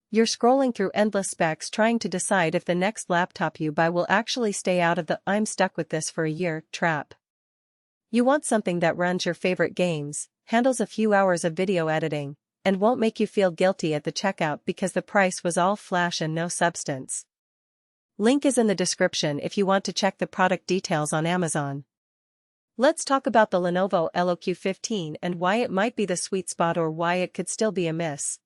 You're scrolling through endless specs trying to decide if the next laptop you buy will actually stay out of the "I'm stuck with this for a year" trap. You want something that runs your favorite games, handles a few hours of video editing, and won't make you feel guilty at the checkout because the price was all flash and no substance. Link is in the description if you want to check the product details on Amazon. Let's talk about the Lenovo LOQ 15 and why it might be the sweet spot or why it could still be a miss.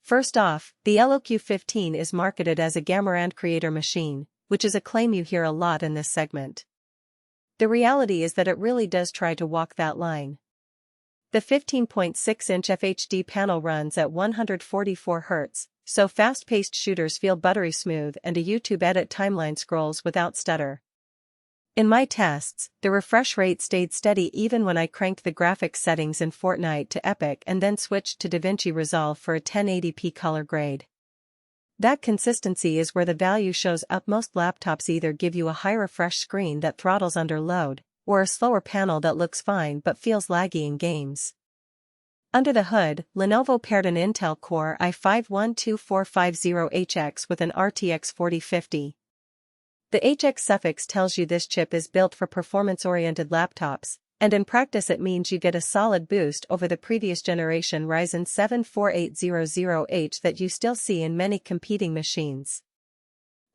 First off, the LOQ 15 is marketed as a gamer and creator machine, which is a claim you hear a lot in this segment. The reality is that it really does try to walk that line. The 15.6-inch FHD panel runs at 144 Hz, so fast-paced shooters feel buttery smooth and a YouTube edit timeline scrolls without stutter. In my tests, the refresh rate stayed steady even when I cranked the graphics settings in Fortnite to epic and then switched to DaVinci Resolve for a 1080p color grade. That consistency is where the value shows up. Most laptops either give you a high refresh screen that throttles under load, or a slower panel that looks fine but feels laggy in games. Under the hood, Lenovo paired an Intel Core i5-12450HX with an RTX 4050. The HX suffix tells you this chip is built for performance-oriented laptops, and in practice it means you get a solid boost over the previous generation Ryzen 7 4800H that you still see in many competing machines.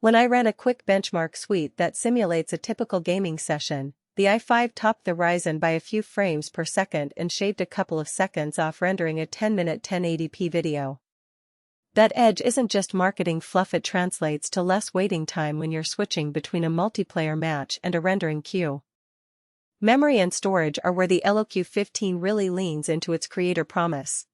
When I ran a quick benchmark suite that simulates a typical gaming session, the i5 topped the Ryzen by a few frames per second and shaved a couple of seconds off rendering a 10-minute 1080p video. That edge isn't just marketing fluff, it translates to less waiting time when you're switching between a multiplayer match and a rendering queue. Memory and storage are where the LOQ 15 really leans into its creator promise.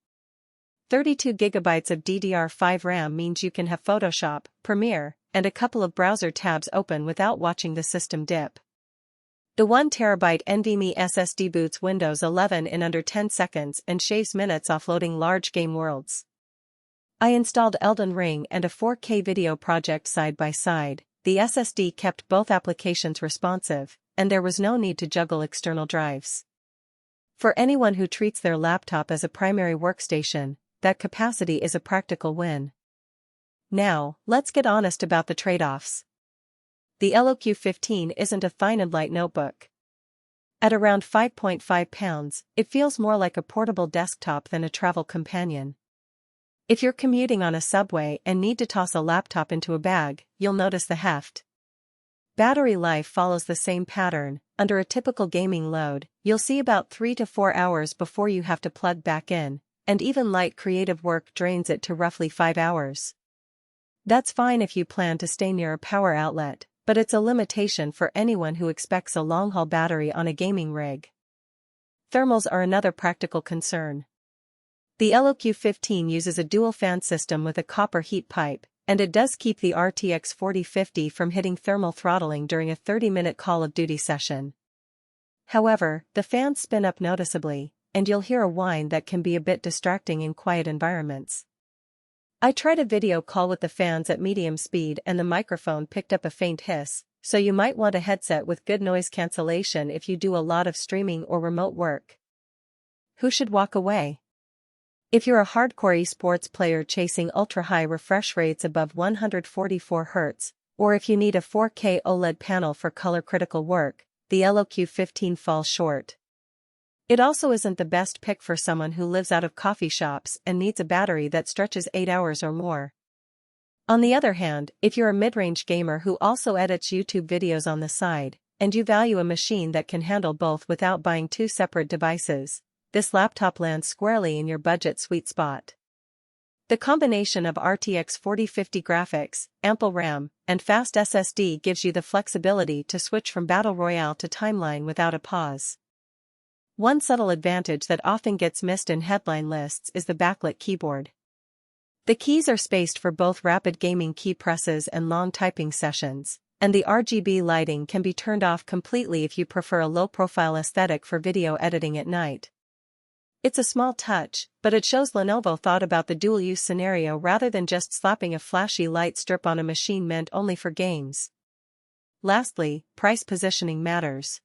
32GB of DDR5 RAM means you can have Photoshop, Premiere, and a couple of browser tabs open without watching the system dip. The 1TB NVMe SSD boots Windows 11 in under 10 seconds and shaves minutes offloading large game worlds. I installed Elden Ring and a 4K video project side by side. The SSD kept both applications responsive, and there was no need to juggle external drives. For anyone who treats their laptop as a primary workstation, that capacity is a practical win. Now, let's get honest about the trade-offs. The LOQ 15 isn't a fine and light notebook. At around 5.5 pounds, it feels more like a portable desktop than a travel companion. If you're commuting on a subway and need to toss a laptop into a bag, you'll notice the heft. Battery life follows the same pattern. Under a typical gaming load, you'll see about 3 to 4 hours before you have to plug back in, and even light creative work drains it to roughly 5 hours. That's fine if you plan to stay near a power outlet, but it's a limitation for anyone who expects a long-haul battery on a gaming rig. Thermals are another practical concern. The LOQ 15 uses a dual-fan system with a copper heat pipe, and it does keep the RTX 4050 from hitting thermal throttling during a 30-minute Call of Duty session. However, the fans spin up noticeably, and you'll hear a whine that can be a bit distracting in quiet environments. I tried a video call with the fans at medium speed and the microphone picked up a faint hiss, so you might want a headset with good noise cancellation if you do a lot of streaming or remote work. Who should walk away? If you're a hardcore esports player chasing ultra-high refresh rates above 144 Hz, or if you need a 4K OLED panel for color-critical work, the LOQ 15 falls short. It also isn't the best pick for someone who lives out of coffee shops and needs a battery that stretches 8 hours or more. On the other hand, if you're a mid-range gamer who also edits YouTube videos on the side, and you value a machine that can handle both without buying two separate devices, this laptop lands squarely in your budget sweet spot. The combination of RTX 4050 graphics, ample RAM, and fast SSD gives you the flexibility to switch from Battle Royale to Timeline without a pause. One subtle advantage that often gets missed in headline lists is the backlit keyboard. The keys are spaced for both rapid gaming key presses and long typing sessions, and the RGB lighting can be turned off completely if you prefer a low-profile aesthetic for video editing at night. It's a small touch, but it shows Lenovo thought about the dual-use scenario rather than just slapping a flashy light strip on a machine meant only for games. Lastly, price positioning matters.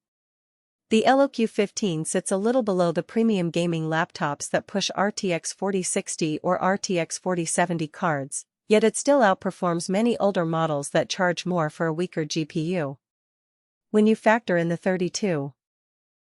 The LOQ 15 sits a little below the premium gaming laptops that push RTX 4060 or RTX 4070 cards, yet it still outperforms many older models that charge more for a weaker GPU. When you factor in the 32